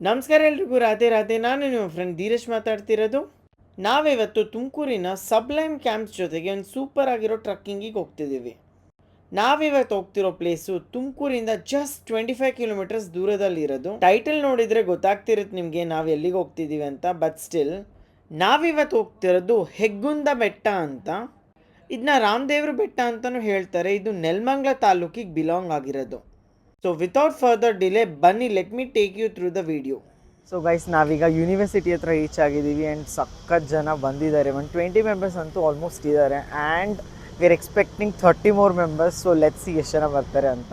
ನಮಸ್ಕಾರ ಎಲ್ರಿಗೂ, ರಾಧೆ ರಾಧೆ. ನಾನು ನಿಮ್ಮ ಫ್ರೆಂಡ್ ಧೀರಜ್ ಮಾತಾಡ್ತಿರೋದು. ನಾವಿವತ್ತು ತುಮಕೂರಿನ ಸಬ್ಲೈಮ್ ಕ್ಯಾಂಪ್ಸ್ ಜೊತೆಗೆ ಒಂದು ಸೂಪರ್ ಆಗಿರೋ ಟ್ರಕ್ಕಿಂಗಿಗೆ ಹೋಗ್ತಿದ್ದೀವಿ. ನಾವಿವತ್ತು ಹೋಗ್ತಿರೋ ಪ್ಲೇಸು ತುಮಕೂರಿಂದ ಜಸ್ಟ್ 25 ಕಿಲೋಮೀಟರ್ಸ್ ದೂರದಲ್ಲಿರೋದು. ಟೈಟಲ್ ನೋಡಿದರೆ ಗೊತ್ತಾಗ್ತಿರುತ್ತೆ ನಿಮಗೆ ನಾವು ಎಲ್ಲಿಗೆ ಹೋಗ್ತಿದ್ದೀವಿ ಅಂತ. ಬಟ್ ಸ್ಟಿಲ್ ನಾವಿವತ್ತು ಹೋಗ್ತಿರೋದು ಹೆಗ್ಗುಂದ ಬೆಟ್ಟ ಅಂತ. ಇದನ್ನ ರಾಮದೇವ್ರ ಬೆಟ್ಟ ಅಂತಲೂ ಹೇಳ್ತಾರೆ. ಇದು ನೆಲಮಂಗಲ ತಾಲೂಕಿಗೆ ಬಿಲಾಂಗ್ ಆಗಿರೋದು. ಸೊ ವಿತೌಟ್ ಫರ್ದರ್ ಡಿಲೇ ಬನ್ನಿ, let me take you through the video. So guys, ನಾವೀಗ ಯೂನಿವರ್ಸಿಟಿ ಹತ್ರ ರೀಚ್ ಆಗಿದ್ದೀವಿ ಆ್ಯಂಡ್ ಸಖತ್ ಜನ ಬಂದಿದ್ದಾರೆ. 120 ಮೆಂಬರ್ಸ್ ಅಂತೂ ಆಲ್ಮೋಸ್ಟ್ ಇದ್ದಾರೆ and we are expecting 30 more members. So let's see ಎಷ್ಟು ಜನ ಬರ್ತಾರೆ ಅಂತ.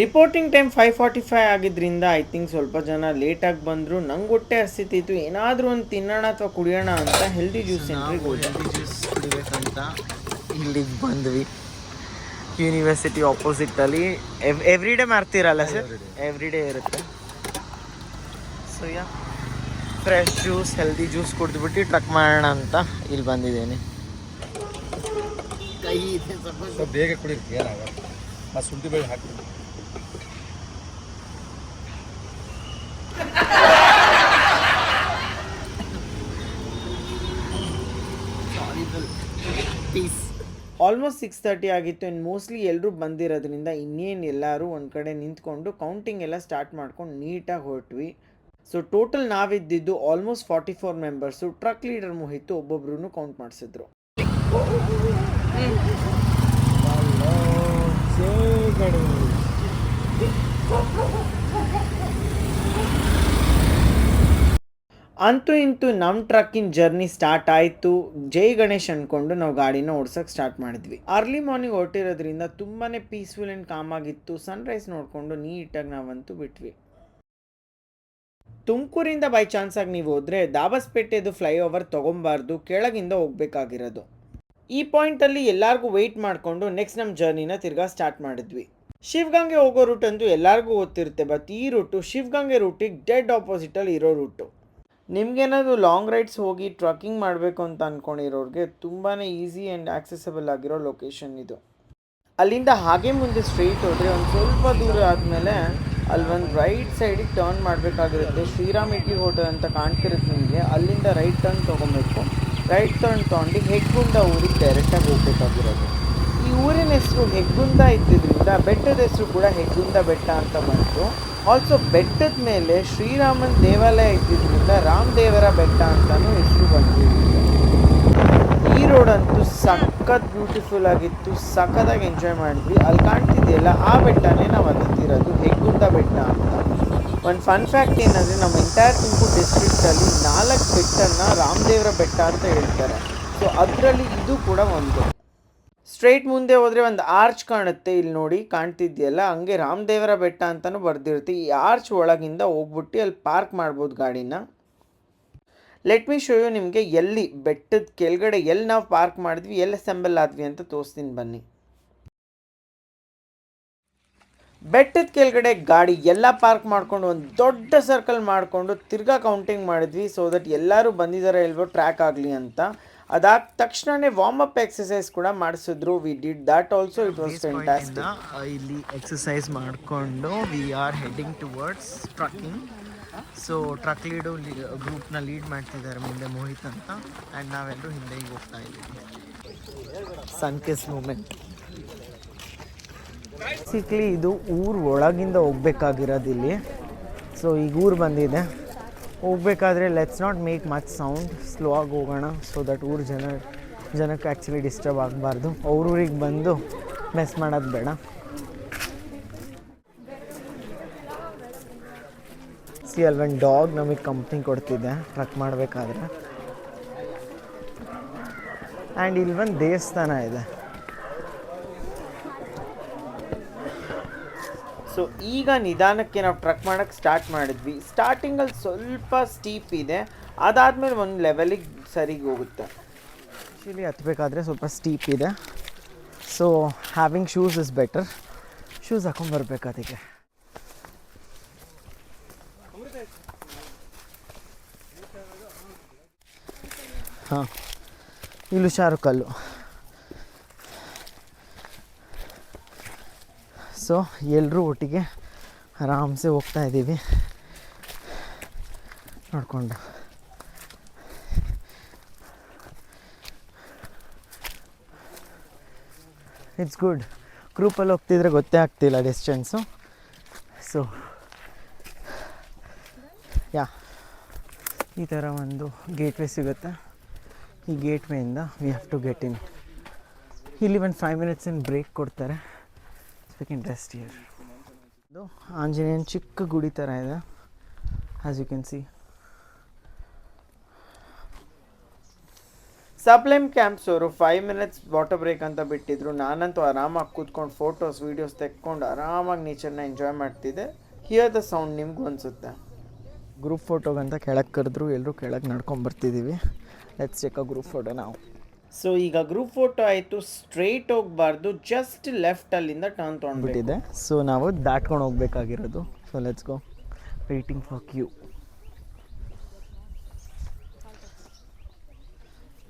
ರಿಪೋರ್ಟಿಂಗ್ ಟೈಮ್ 5:45 ಆಗಿದ್ದರಿಂದ ಐ ಥಿಂಕ್ ಸ್ವಲ್ಪ ಜನ ಲೇಟಾಗಿ ಬಂದರು. ನಂಗೆ ಹೊಟ್ಟೆ ಹಸಿತಿತ್ತು, ಏನಾದರೂ ಒಂದು ತಿನ್ನೋಣ ಅಥವಾ ಕುಡಿಯೋಣ ಅಂತ ಹೆಲ್ದಿ ಜ್ಯೂಸ್ ಸೆಂಟ್ರಿಗೆ ಹೋಗಿ ಹೆಲ್ದಿ ಜ್ಯೂಸ್ ಕುಡಿಬೇಕಂತ ಇಲ್ಲಿಗೆ ಬಂದ್ವಿ. ಯೂನಿವರ್ಸಿಟಿ ಆಪೋಸಿಟಲ್ಲಿ ಎವ್ರಿ ಡೇ ಮಾಡ್ತೀರಲ್ಲ ಸರ್? ಎವ್ರಿ ಡೇ ಇರುತ್ತೆ. So yeah, fresh juice, healthy juice ಕುಡಿದ್ಬಿಟ್ಟು ಟ್ರಕ್ ಮಾಡೋಣ ಅಂತ ಇಲ್ಲಿ ಬಂದಿದ್ದೀನಿ. ಕೈ ಬೇಗ ಕುಡಿಯೋಕ್ಕೆ ಏನಾಗ ಶುಂಠಿ ಬೆಳೆ ಹಾಕ್ತೀನಿ. ಪೀಸ್. ಆಲ್ಮೋಸ್ಟ್ 6:30 ಆಗಿತ್ತು ಆ್ಯಂಡ್ ಮೋಸ್ಟ್ಲಿ ಎಲ್ಲರೂ ಬಂದಿರೋದ್ರಿಂದ ಇನ್ನೇನು ಎಲ್ಲರೂ ಒಂದು ಕಡೆ ನಿಂತ್ಕೊಂಡು ಕೌಂಟಿಂಗ್ ಎಲ್ಲ ಸ್ಟಾರ್ಟ್ ಮಾಡ್ಕೊಂಡು ನೀಟಾಗಿ ಹೊರಟ್ವಿ. ಸೊ ಟೋಟಲ್ ನಾವಿದ್ದಿದ್ದು almost 44 members. Trek leader Mohit ಒಬ್ಬೊಬ್ರು ಕೌಂಟ್ ಮಾಡಿಸಿದ್ರು. ಅಂತೂ ಇಂತೂ ನಮ್ಮ ಟ್ರಕ್ಕಿನ ಜರ್ನಿ ಸ್ಟಾರ್ಟ್ ಆಯಿತು. ಜೈ ಗಣೇಶ್ ಅಂದ್ಕೊಂಡು ನಾವು ಗಾಡಿನ ಓಡ್ಸೋಕ್ಕೆ ಸ್ಟಾರ್ಟ್ ಮಾಡಿದ್ವಿ. ಅರ್ಲಿ ಮಾರ್ನಿಂಗ್ ಹೊರಟಿರೋದ್ರಿಂದ ತುಂಬಾ ಪೀಸ್ಫುಲ್ ಆ್ಯಂಡ್ ಕಾಮ್ ಆಗಿತ್ತು. ಸನ್ರೈಸ್ ನೋಡಿಕೊಂಡು ನೀಟಾಗಿ ನಾವಂತೂ ಬಿಟ್ವಿ. ತುಮಕೂರಿಂದ ಬೈ ಚಾನ್ಸಾಗಿ ನೀವು ಹೋದರೆ ದಾಬಸ್ಪೇಟೆದು ಫ್ಲೈಓವರ್ ತೊಗೊಬಾರ್ದು, ಕೆಳಗಿಂದ ಹೋಗ್ಬೇಕಾಗಿರೋದು. ಈ ಪಾಯಿಂಟಲ್ಲಿ ಎಲ್ಲರಿಗೂ ವೆಯ್ಟ್ ಮಾಡಿಕೊಂಡು ನೆಕ್ಸ್ಟ್ ನಮ್ಮ ಜರ್ನಿನ ತಿರ್ಗಾ ಸ್ಟಾರ್ಟ್ ಮಾಡಿದ್ವಿ. ಶಿವಗಂಗೆ ಹೋಗೋ ರೂಟ್ ಅಂತೂ ಎಲ್ಲರಿಗೂ ಗೊತ್ತಿರುತ್ತೆ. ಬಟ್ ಈ ರೂಟು ಶಿವಗಂಗೆ ರೂಟಿಗೆ ಡೆಡ್ ಆಪೋಸಿಟಲ್ಲಿ ಇರೋ ರೂಟು. ನಿಮಗೇನಾದರೂ ಲಾಂಗ್ ರೈಡ್ಸ್ ಹೋಗಿ ಟ್ರಕ್ಕಿಂಗ್ ಮಾಡಬೇಕು ಅಂತ ಅಂದ್ಕೊಂಡಿರೋರಿಗೆ ತುಂಬಾ ಈಸಿ ಆ್ಯಂಡ್ ಆಕ್ಸೆಸಬಲ್ ಆಗಿರೋ ಲೊಕೇಶನ್ ಇದು. ಅಲ್ಲಿಂದ ಹಾಗೆ ಮುಂದೆ ಸ್ಟ್ರೈಟ್ ಹೋದರೆ ಒಂದು ಸ್ವಲ್ಪ ದೂರ ಆದಮೇಲೆ ಅಲ್ಲೊಂದು ರೈಟ್ ಸೈಡಿಗೆ ಟರ್ನ್ ಮಾಡಬೇಕಾಗಿರುತ್ತೆ. ಶ್ರೀರಾಮ್ ಇಡ್ಲಿ ಹೋಟೆಲ್ ಅಂತ ಕಾಣ್ತಿರುತ್ತೆ ನಿಮಗೆ. ಅಲ್ಲಿಂದ ರೈಟ್ ಟರ್ನ್ ತೊಗೊಬೇಕು. ರೈಟ್ ಟರ್ನ್ ತೊಗೊಂಡು ಹೆಗ್ಗುಂದ ಊರಿಗೆ ಡೈರೆಕ್ಟಾಗಿ ಹೋಗ್ಬೇಕಾಗಿರೋದು. ಈ ಊರಿನ ಹೆಸರು ಹೆಗ್ಗುಂದ ಇದ್ದಿದ್ದರಿಂದ ಬೆಟ್ಟದ ಹೆಸರು ಕೂಡ ಹೆಗ್ಗುಂದ ಬೆಟ್ಟ ಅಂತ ಬಂತು. ಆಲ್ಸೋ ಬೆಟ್ಟದ ಮೇಲೆ ಶ್ರೀರಾಮನ ದೇವಾಲಯ ಇದ್ದಿದ್ದರಿಂದ ರಾಮದೇವರ ಬೆಟ್ಟ ಅಂತಲೂ ಹೆಸರು ಬಂದಿದೆ. ಈ ರೋಡ್ ಅಂತೂ ಸಖತ್ ಬ್ಯೂಟಿಫುಲ್ ಆಗಿತ್ತು, ಸಖತ್ತಾಗಿ ಎಂಜಾಯ್ ಮಾಡಿದ್ವಿ. ಅಲ್ಲಿ ಕಾಣ್ತಿದೆಯಲ್ಲ ಆ ಬೆಟ್ಟನೇ ನಾವು ಹತ್ತಿರೋದು, ಹೆಗ್ಗುಂದ ಬೆಟ್ಟ ಅಂತ. ಒಂದು ಫನ್ ಫ್ಯಾಕ್ಟ್ ಏನಂದರೆ ನಮ್ಮ ಎಂಟೈರ್ ತುಮಕೂರು ಡಿಸ್ಟ್ರಿಕ್ಟಲ್ಲಿ 4 ಬೆಟ್ಟನ ರಾಮದೇವರ ಬೆಟ್ಟ ಅಂತ ಹೇಳ್ತಾರೆ. ಸೊ ಅದರಲ್ಲಿ ಇದು ಕೂಡ ಒಂದು. ಸ್ಟ್ರೈಟ್ ಮುಂದೆ ಹೋದರೆ ಒಂದು ಆರ್ಚ್ ಕಾಣುತ್ತೆ, ಇಲ್ಲಿ ನೋಡಿ ಕಾಣ್ತಿದೆಯಲ್ಲ, ಹಂಗೆ ರಾಮದೇವರ ಬೆಟ್ಟ ಅಂತಲೂ ಬರ್ದಿರುತ್ತೆ. ಈ ಆರ್ಚ್ ಒಳಗಿಂದ ಹೋಗ್ಬಿಟ್ಟು ಅಲ್ಲಿ ಪಾರ್ಕ್ ಮಾಡ್ಬೋದು ಗಾಡಿನ. ಲೆಟ್ ಮೀ ಶೋ ಯು ನಿಮಗೆ ಎಲ್ಲಿ ಬೆಟ್ಟದ ಕೆಳಗಡೆ ಎಲ್ಲಿ ನಾವು ಪಾರ್ಕ್ ಮಾಡಿದ್ವಿ, ಎಲ್ಲಿ ಅಸೆಂಬಲ್ ಆದ್ವಿ ಅಂತ ತೋರಿಸ್ತೀನಿ ಬನ್ನಿ. ಬೆಟ್ಟದ ಕೆಳಗಡೆ ಗಾಡಿ ಎಲ್ಲ ಪಾರ್ಕ್ ಮಾಡ್ಕೊಂಡು ಒಂದು ದೊಡ್ಡ ಸರ್ಕಲ್ ಮಾಡಿಕೊಂಡು ತಿರ್ಗಾ ಕೌಂಟಿಂಗ್ ಮಾಡಿದ್ವಿ. ಸೊ ದಟ್ ಎಲ್ಲರೂ ಬಂದಿದ್ದಾರೆ ಹೇಳ್ಬೋದು ಟ್ರ್ಯಾಕ್ ಆಗಲಿ ಅಂತ. ಅದಾದ ತಕ್ಷಣವೇ ವಾರ್ಮ್ ಅಪ್ ಎಕ್ಸಸೈಸ್ ಕೂಡ ಮಾಡಿಸಿದ್ರು. We did that also, it was fantastic. ಇಲ್ಲಿ ಎಕ್ಸಸೈಸ್ ಮಾಡಿಕೊಂಡು we are heading towards trekking. So truck ಗ್ರೂಪ್ನ ಲೀಡ್ ಮಾಡ್ತಿದ್ದಾರೆ ಮುಂದೆ ಮೋಹಿತ್ ಅಂತ, ಆ್ಯಂಡ್ ನಾವೆಲ್ಲರೂ ಹಿಂದೆ ಈಗ ಹೋಗ್ತಾ ಇದ್ದೀವಿ. ಸನ್ಕಿಸ್ ಮೂಮೆಂಟ್. ಬೇಸಿಕ್ಲಿ ಇದು ಊರು ಒಳಗಿಂದ ಹೋಗ್ಬೇಕಾಗಿರೋದು ಇಲ್ಲಿ. ಸೊ ಈಗ ಊರು ಬಂದಿದೆ. ಹೋಗ್ಬೇಕಾದ್ರೆ let's not make much sound, slow ಆಗಿ ಹೋಗೋಣ. ಸೊ ದಟ್ ಜನಕ್ಕೆ ಆ್ಯಕ್ಚುಲಿ ಡಿಸ್ಟರ್ಬ್ ಆಗಬಾರ್ದು. ಅವ್ರೂರಿಗೆ ಬಂದು ಮೆಸ್ ಮಾಡೋದು ಬೇಡ. ಸಿ ಅಲ್ಲೊಂದು ಡಾಗ್ ನಮಗೆ ಕಂಪ್ನಿ ಕೊಡ್ತಿದ್ದೆ ಟ್ರಕ್ ಮಾಡಬೇಕಾದ್ರೆ. ಆ್ಯಂಡ್ ಇಲ್ಲಿ ಒಂದು ದೇವಸ್ಥಾನ ಇದೆ. ಸೊ ಈಗ ನಿಧಾನಕ್ಕೆ ನಾವು ಟ್ರಕ್ ಮಾಡೋಕ್ಕೆ ಸ್ಟಾರ್ಟ್ ಮಾಡಿದ್ವಿ. ಸ್ಟಾರ್ಟಿಂಗಲ್ಲಿ ಸ್ವಲ್ಪ ಸ್ಟೀಪ್ ಇದೆ, ಅದಾದಮೇಲೆ ಒಂದು ಲೆವೆಲಿಗೆ ಸರಿಗೆ ಹೋಗುತ್ತೆ. ಆ್ಯಕ್ಚುಲಿ ಹತ್ತಬೇಕಾದ್ರೆ ಸ್ವಲ್ಪ ಸ್ಟೀಪ್ ಇದೆ. So having shoes is better. Shoes ಹಾಕೊಂಡ್ಬರ್ಬೇಕು ಅದಕ್ಕೆ. ಹಾಂ, ಇಲ್ಲಿ ಹುಷಾರು ಕಲ್ಲು. ಸೊ ಎಲ್ಲರೂ ಒಟ್ಟಿಗೆ ಆರಾಮ್ಸೆ ಹೋಗ್ತಾ ಇದ್ದೀವಿ. ನೋಡ್ಕೊಂಡು ಇಟ್ಸ್ ಗುಡ್. ಗ್ರೂಪಲ್ಲಿ ಹೋಗ್ತಿದ್ರೆ ಗೊತ್ತೇ ಆಗ್ತಿಲ್ಲ ಡಿಸ್ಟೆನ್ಸು. ಸೊ ಯಾ ಈ ಥರ ಒಂದು ಗೇಟ್ವೇ ಸಿಗುತ್ತೆ. ಈ ಗೇಟ್ವೇಯಿಂದ we have to get in. ಇಲ್ಲಿ ಒಂದು 5 minutes ಬ್ರೇಕ್ ಕೊಡ್ತಾರೆ. We can rest here. ಇದು ಆಂಜನೇಯನ ಚಿಕ್ಕ ಗುಡಿ ಥರ ಇದೆ, as you can see. Sublime camps ಅವರು 5 minutes ವಾಟರ್ ಬ್ರೇಕ್ ಅಂತ ಬಿಟ್ಟಿದ್ರು. ನಾನಂತೂ ಆರಾಮಾಗಿ ಕೂತ್ಕೊಂಡು ಫೋಟೋಸ್ ವೀಡಿಯೋಸ್ ತೆಕ್ಕೊಂಡು ಆರಾಮಾಗಿ ನೇಚರ್ನ ಎಂಜಾಯ್ ಮಾಡ್ತಿದ್ದೆ. ಹಿಯರ್ ದ ಸೌಂಡ್ ನಿಮಗೂ ಅನಿಸುತ್ತೆ. ಗ್ರೂಪ್ ಫೋಟೋಗಂತ ಕೆಳಗೆ ಕರೆದ್ರು, ಎಲ್ಲರೂ ಕೆಳಗೆ ನಡ್ಕೊಂಡು ಬರ್ತಿದ್ದೀವಿ. Let's take a group photo ನಾವು. ಸೊ ಈಗ ಗ್ರೂಪ್ ಫೋಟೋ ಆಯಿತು. ಸ್ಟ್ರೈಟ್ ಹೋಗಬಾರ್ದು, ಜಸ್ಟ್ ಲೆಫ್ಟಲ್ಲಿಂದ ಟರ್ನ್ ತೊಗೊಂಡ್ಬಿಟ್ಟಿದೆ. ಸೊ ನಾವು ದಾಟ್ಕೊಂಡು ಹೋಗ್ಬೇಕಾಗಿರೋದು. So let's go. Waiting for queue.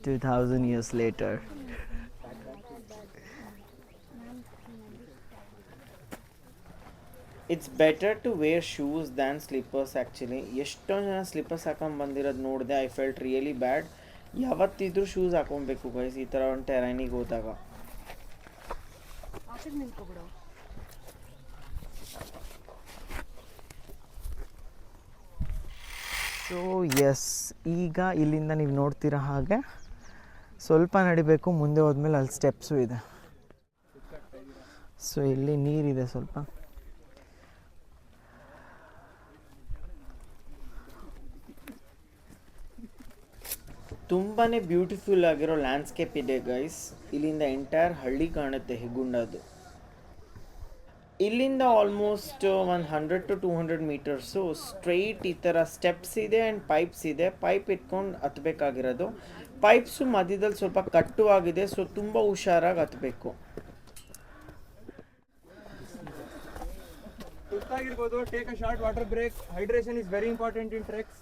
2000 years later. It's better to wear shoes than slippers actually. ಎಷ್ಟೊಂದು ಜನ ಸ್ಲಿಪ್ಪರ್ಸ್ ಹಾಕೊಂಡು ಬಂದಿರೋದು ನೋಡಿದೆ. I felt really bad. ಯಾವತ್ತಿದ್ರೂ ಶೂಸ್ ಹಾಕೊಬೇಕು ಗೈಸ್ ಈ ಥರ ಒಂದು ಟೆರೈನಿಗೆ ಹೋದಾಗ. ಸೊ ಎಸ್, ಈಗ ಇಲ್ಲಿಂದ ನೀವು ನೋಡ್ತಿರೋ ಹಾಗೆ ಸ್ವಲ್ಪ ನಡಿಬೇಕು. ಮುಂದೆ ಹೋದ್ಮೇಲೆ ಅಲ್ಲಿ ಸ್ಟೆಪ್ಸು ಇದೆ. ಸೊ ಇಲ್ಲಿ ನೀರಿದೆ ಸ್ವಲ್ಪ. ತುಂಬಾ ಬ್ಯೂಟಿಫುಲ್ ಆಗಿರೋ ಲ್ಯಾಂಡ್ಸ್ಕೇಪ್ ಇದೆ ಗೈಸ್. ಇಲ್ಲಿಂದ ಎಂಟೈರ್ ಹಳ್ಳಿ ಕಾಣುತ್ತೆ ಹೆಗ್ಗುಂಡದು. ಇಲ್ಲಿಂದ ಆಲ್ಮೋಸ್ಟ್ 100 to 200 ಮೀಟರ್ಸು ಸ್ಟ್ರೈಟ್ ಈ ಥರ ಸ್ಟೆಪ್ಸ್ ಇದೆ ಆ್ಯಂಡ್ ಪೈಪ್ಸ್ ಇದೆ. ಪೈಪ್ ಇಟ್ಕೊಂಡು ಹತ್ತಬೇಕಾಗಿರೋದು. ಪೈಪ್ಸು ಮಧ್ಯದಲ್ಲಿ ಸ್ವಲ್ಪ ಕಟ್ಟುವಾಗಿದೆ, ಸೊ ತುಂಬ ಹುಷಾರಾಗಿ ಹತ್ತಬೇಕು. ಸುಸ್ತಾಗಿರ್ಬೋದು, take a short water break. Hydration is very important in treks.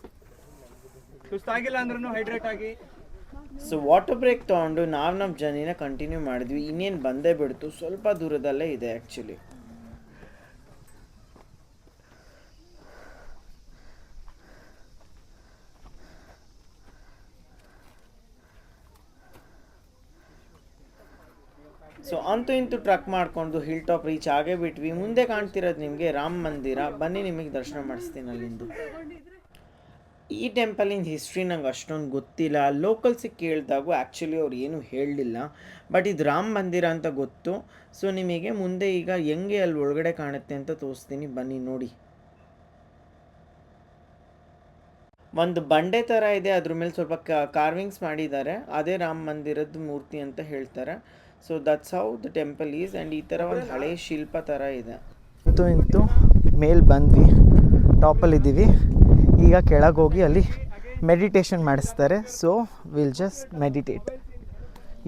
ಸುಸ್ತಾಗಿಲ್ಲ ಅಂದ್ರೂ ಹೈಡ್ರೇಟ್ ಆಗಿ. ಸೊ ವಾಟರ್ ಬ್ರೇಕ್ ತೊಗೊಂಡು ನಾವು ನಮ್ಮ ಜರ್ನಿನ ಕಂಟಿನ್ಯೂ ಮಾಡಿದ್ವಿ. ಇನ್ನೇನು ಬಂದೇ ಬಿಡ್ತು, ಸ್ವಲ್ಪ ದೂರದಲ್ಲೇ ಇದೆ ಆ್ಯಕ್ಚುಲಿ. ಸೊ ಅಂತೂ ಇಂತೂ ಟ್ರಕ್ ಮಾಡಿಕೊಂಡು ಹಿಲ್ ಟಾಪ್ ರೀಚ್ ಆಗೇ ಬಿಟ್ವಿ. ಮುಂದೆ ಕಾಣ್ತಿರೋದು ನಿಮಗೆ ರಾಮ ಮಂದಿರ. ಬನ್ನಿ ನಿಮಗೆ ದರ್ಶನ ಮಾಡಿಸ್ತೀನಿ ಅಲ್ಲಿಂದು. ಈ ಟೆಂಪಲಿನ ಹಿಸ್ಟ್ರಿ ನಂಗೆ ಅಷ್ಟೊಂದು ಗೊತ್ತಿಲ್ಲ. ಲೋಕಲ್ಸಿಗೆ ಕೇಳಿದಾಗೂ ಆ್ಯಕ್ಚುಲಿ ಅವ್ರು ಏನೂ ಹೇಳಲಿಲ್ಲ. ಬಟ್ ಇದು ರಾಮ ಮಂದಿರ ಅಂತ ಗೊತ್ತು. ಸೊ ನಿಮಗೆ ಮುಂದೆ ಈಗ ಹೆಂಗೆ ಅಲ್ಲಿ ಒಳಗಡೆ ಕಾಣುತ್ತೆ ಅಂತ ತೋರಿಸ್ತೀನಿ, ಬನ್ನಿ ನೋಡಿ. ಒಂದು ಬಂಡೆ ಥರ ಇದೆ, ಅದ್ರ ಮೇಲೆ ಸ್ವಲ್ಪ ಕಾರ್ವಿಂಗ್ಸ್ ಮಾಡಿದ್ದಾರೆ. ಅದೇ ರಾಮ ಮಂದಿರದ ಮೂರ್ತಿ ಅಂತ ಹೇಳ್ತಾರೆ. So that's how the temple is. And ಈ ಥರ ಒಂದು ಹಳೆ ಶಿಲ್ಪ ಥರ ಇದೆ. ಅಂತೂ ಇಂತೂ ಮೇಲೆ ಬಂದ್ವಿ, ಟಾಪಲ್ಲಿದ್ದೀವಿ. ಈಗ ಕೆಳಗೆ ಹೋಗಿ ಅಲ್ಲಿ ಮೆಡಿಟೇಷನ್ ಮಾಡಿಸ್ತಾರೆ. So will just meditate.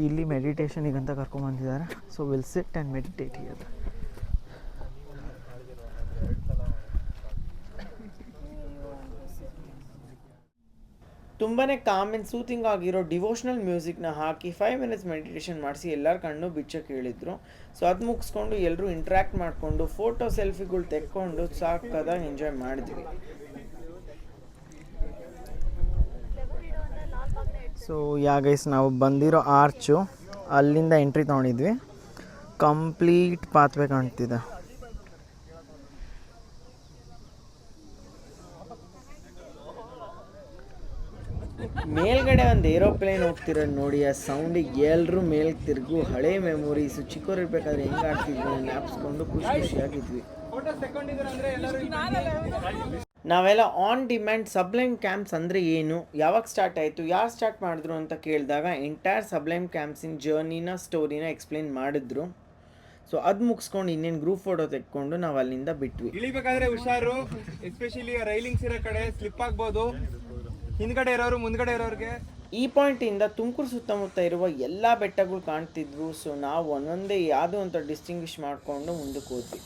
ಇಲ್ಲಿ ಮೆಡಿಟೇಷನಿಗಂತ ಕರ್ಕೊಂಬಂದಿದ್ದಾರೆ. So will sit and meditate here. ತುಂಬಾ ಕಾಮ್ ಆ್ಯಂಡ್ ಸೂತಿಂಗ್ ಆಗಿರೋ ಡಿವೋಷ್ನಲ್ ಮ್ಯೂಸಿಕ್ನ ಹಾಕಿ 5 minutes ಮೆಡಿಟೇಷನ್ ಮಾಡಿಸಿ ಎಲ್ಲರ ಕಣ್ಣು ಬಿಚ್ಚಕ್ಕೆ ಹೇಳಿದ್ರು. ಸೊ ಅದು ಮುಗಿಸ್ಕೊಂಡು ಎಲ್ಲರೂ ಇಂಟ್ರ್ಯಾಕ್ಟ್ ಮಾಡಿಕೊಂಡು ಫೋಟೋ ಸೆಲ್ಫಿಗಳು ತೆಕ್ಕೊಂಡು ಸಾಕಾದಾಗ ಎಂಜಾಯ್ ಮಾಡಿದ್ವಿ. ಸೊ ಗೈಸ್ ನಾವು ಬಂದಿರೋ ಆರ್ಚು ಅಲ್ಲಿಂದ ಎಂಟ್ರಿ ತೊಗೊಂಡಿದ್ವಿ. ಕಂಪ್ಲೀಟ್ ಪಾತ್ವೆ ಕಾಣ್ತಿದೆ. ಮೇಲ್ಗಡೆ ಒಂದು ಏರೋಪ್ಲೇನ್ ಹೋಗ್ತಿರೋದು ನೋಡಿ. ಆ ಸೌಂಡಿಗೆ ಎಲ್ಲರೂ ಮೇಲೆ ತಿರುಗು. ಹಳೆ ಮೆಮೊರೀಸು, ಚಿಕ್ಕವ್ರು ಇರಬೇಕಾದ್ರೆ ಹೆಂಗೆ ಆಡ್ತಿದ್ವಿ ಜ್ಞಾಪಿಸ್ಕೊಂಡು ಖುಷಿಯಾಗಿದ್ವಿ. ನಾವೆಲ್ಲ ಆನ್ ಡಿಮ್ಯಾಂಡ್ ಸಬ್ಲೈಮ್ ಕ್ಯಾಂಪ್ಸ್ ಅಂದರೆ ಏನು, ಯಾವಾಗ ಸ್ಟಾರ್ಟ್ ಆಯಿತು, ಯಾರು ಸ್ಟಾರ್ಟ್ ಮಾಡಿದ್ರು ಅಂತ ಕೇಳಿದಾಗ ಎಂಟೈರ್ ಸಬ್ಲೈಮ್ ಕ್ಯಾಂಪ್ಸಿನ ಜರ್ನಿನ ಸ್ಟೋರಿನ ಎಕ್ಸ್ಪ್ಲೇನ್ ಮಾಡಿದ್ರು. ಸೊ ಅದು ಮುಗಿಸ್ಕೊಂಡು ಇನ್ನೇನು ಗ್ರೂಪ್ ಫೋಟೋ ತೆಕ್ಕೊಂಡು ನಾವು ಅಲ್ಲಿಂದ ಬಿಟ್ವಿ. ಇಳಿಬೇಕಾದ್ರೆ ಹುಷಾರು, ಎಸ್ಪೆಷಲಿ ರೈಲಿಂಗ್ಸ್ ಇರೋ ಕಡೆ ಸ್ಲಿಪ್ ಆಗ್ಬೋದು. ಹಿಂದ್ಗಡೆ ಇರೋರು ಮುಂದ್ಗಡೆ ಇರೋರಿಗೆ. ಈ ಪಾಯಿಂಟಿಂದ ತುಮಕೂರು ಸುತ್ತಮುತ್ತ ಇರುವ ಎಲ್ಲ ಬೆಟ್ಟಗಳು ಕಾಣ್ತಿದ್ವು. ಸೊ ನಾವು ಒಂದೊಂದೇ ಯಾವುದೋ ಅಂತ ಡಿಸ್ಟಿಂಗ್ವಿಷ್ ಮಾಡಿಕೊಂಡು ಮುಂದಕ್ಕೆ ಹೋದ್ವಿ.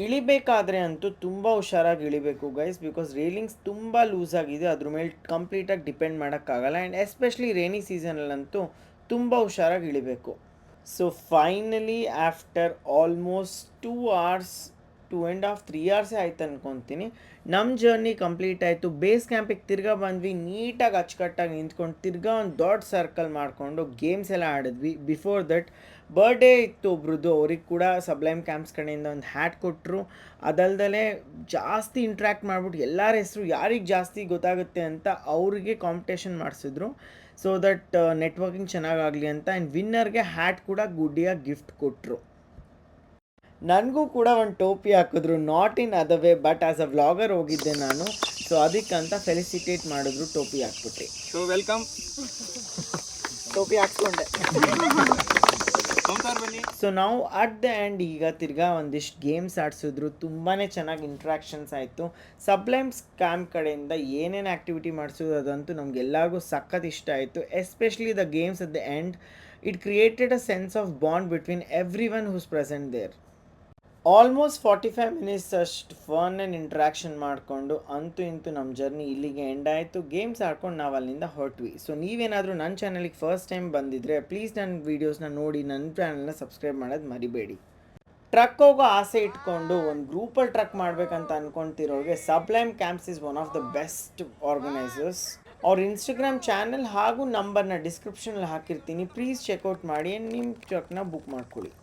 ಇಳಿಬೇಕಾದ್ರೆ ಅಂತೂ ತುಂಬ ಹುಷಾರಾಗಿ ಇಳಿಬೇಕು ಗೈಸ್, ಬಿಕಾಸ್ ರೇಲಿಂಗ್ಸ್ ತುಂಬ ಲೂಸ್ ಆಗಿದೆ. ಅದ್ರ ಮೇಲೆ ಕಂಪ್ಲೀಟಾಗಿ ಡಿಪೆಂಡ್ ಮಾಡೋಕ್ಕಾಗಲ್ಲ. ಆ್ಯಂಡ್ ಎಸ್ಪೆಷಲಿ ರೇನಿ ಸೀಸನಲ್ಲಂತೂ ತುಂಬ ಹುಷಾರಾಗಿ ಇಳಿಬೇಕು. So finally after almost 2 hours, 2.5 3 hours ಆಯ್ತು ಅನ್ಕೊತೀನಿ, ನಮ್ಮ ಜರ್ನಿ ಕಂಪ್ಲೀಟ್ ಆಯಿತು. ಬೇಸ್ ಕ್ಯಾಂಪಿಗೆ ತಿರ್ಗಾ ಬಂದ್ವಿ, ನೀಟಾಗಿ ಅಚ್ಚುಕಟ್ಟಾಗಿ ನಿಂತ್ಕೊಂಡು ತಿರ್ಗಾ ಒಂದು ದೊಡ್ಡ ಸರ್ಕಲ್ ಮಾಡಿಕೊಂಡು ಗೇಮ್ಸ್ ಎಲ್ಲ ಆಡಿದ್ವಿ. ಬಿಫೋರ್ ದಟ್ ಬರ್ಡೇ ಇತ್ತು ಒಬ್ರದ್ದು, ಅವ್ರಿಗೆ ಕೂಡ ಸಬ್ಲೈಮ್ ಕ್ಯಾಂಪ್ಸ್ ಕಡೆಯಿಂದ ಒಂದು ಹ್ಯಾಟ್ ಕೊಟ್ಟರು. ಅದಲ್ದಲೇ ಜಾಸ್ತಿ ಇಂಟ್ರ್ಯಾಕ್ಟ್ ಮಾಡಿಬಿಟ್ಟು ಎಲ್ಲರ ಹೆಸರು ಯಾರಿಗೆ ಜಾಸ್ತಿ ಗೊತ್ತಾಗುತ್ತೆ ಅಂತ ಅವ್ರಿಗೆ ಕಾಂಪಿಟೇಷನ್ ಮಾಡಿಸಿದ್ರು, ಸೊ ದಟ್ ನೆಟ್ವರ್ಕಿಂಗ್ ಚೆನ್ನಾಗಾಗಲಿ ಅಂತ. ಆ್ಯಂಡ್ ವಿನ್ನರ್ಗೆ ಹ್ಯಾಟ್ ಕೂಡ ಗುಡ್ಡಿಯಾಗಿ ಗಿಫ್ಟ್ ಕೊಟ್ಟರು. ನನಗೂ ಕೂಡ ಒಂದು ಟೋಪಿ ಹಾಕಿದ್ರು, ನಾಟ್ ಇನ್ ಅದ way but as a vlogger ಹೋಗಿದ್ದೆ ನಾನು, ಸೊ ಅದಕ್ಕಂತ ಫೆಲಿಸಿಟೇಟ್ ಮಾಡಿದ್ರು, ಟೋಪಿ ಹಾಕ್ಬಿಟ್ರಿ. So welcome. ಟೋಪಿ ಹಾಕ್ಸ್ಕೊಂಡೆ. ಬನ್ನಿ. ಸೊ ನಾವು ಅಟ್ ದ ಎಂಡ್ ಈಗ ತಿರ್ಗಾ ಒಂದಿಷ್ಟು ಗೇಮ್ಸ್ ಆಡಿಸಿದ್ರು, ತುಂಬಾ ಚೆನ್ನಾಗಿ ಇಂಟ್ರ್ಯಾಕ್ಷನ್ಸ್ ಆಯಿತು. ಸಬ್ಲೈಮ್ಸ್ ಕ್ಯಾಂಪ್ ಕಡೆಯಿಂದ ಏನೇನು ಆ್ಯಕ್ಟಿವಿಟಿ ಮಾಡಿಸೋದು ಅದಂತೂ ನಮಗೆಲ್ಲರಿಗೂ ಸಖತ್ ಇಷ್ಟ ಆಯಿತು. Especially the games at the end, it created a sense of bond between every one who's present there. Almost 45 minutes ಅಷ್ಟು ಫನ್ ಆ್ಯಂಡ್ ಇಂಟ್ರ್ಯಾಕ್ಷನ್ ಮಾಡಿಕೊಂಡು ಅಂತೂ ಇಂತೂ ನಮ್ಮ ಜರ್ನಿ ಇಲ್ಲಿಗೆ ಎಂಡ್ ಆಯಿತು. ಗೇಮ್ಸ್ ಆಡ್ಕೊಂಡು ನಾವು ಅಲ್ಲಿಂದ ಹೊರಟ್ವಿ. ಸೊ ನೀವೇನಾದರೂ ನನ್ನ ಚಾನಲಿಗೆ ಫಸ್ಟ್ ಟೈಮ್ ಬಂದಿದ್ದರೆ ಪ್ಲೀಸ್ ನನ್ನ ವೀಡಿಯೋಸ್ನ ನೋಡಿ ನನ್ನ ಚಾನಲ್ನ ಸಬ್ಸ್ಕ್ರೈಬ್ ಮಾಡೋದು ಮರಿಬೇಡಿ. ಟ್ರಕ್ ಹೋಗೋ ಆಸೆ ಇಟ್ಕೊಂಡು ಒಂದು ಗ್ರೂಪಲ್ಲಿ ಟ್ರಕ್ ಮಾಡಬೇಕಂತ ಅಂದ್ಕೊತಿರೋರಿಗೆ sublime camps is one of the best organisers. ಅವ್ರ ಇನ್ಸ್ಟಾಗ್ರಾಮ್ ಚಾನಲ್ ಹಾಗೂ ನಂಬರ್ನ ಡಿಸ್ಕ್ರಿಪ್ಷನಲ್ಲಿ ಹಾಕಿರ್ತೀನಿ, ಪ್ಲೀಸ್ ಚೆಕ್ಔಟ್ ಮಾಡಿ ನಿಮ್ಮ ಟ್ರಕ್ನ ಬುಕ್ ಮಾಡ್ಕೊಳ್ಳಿ.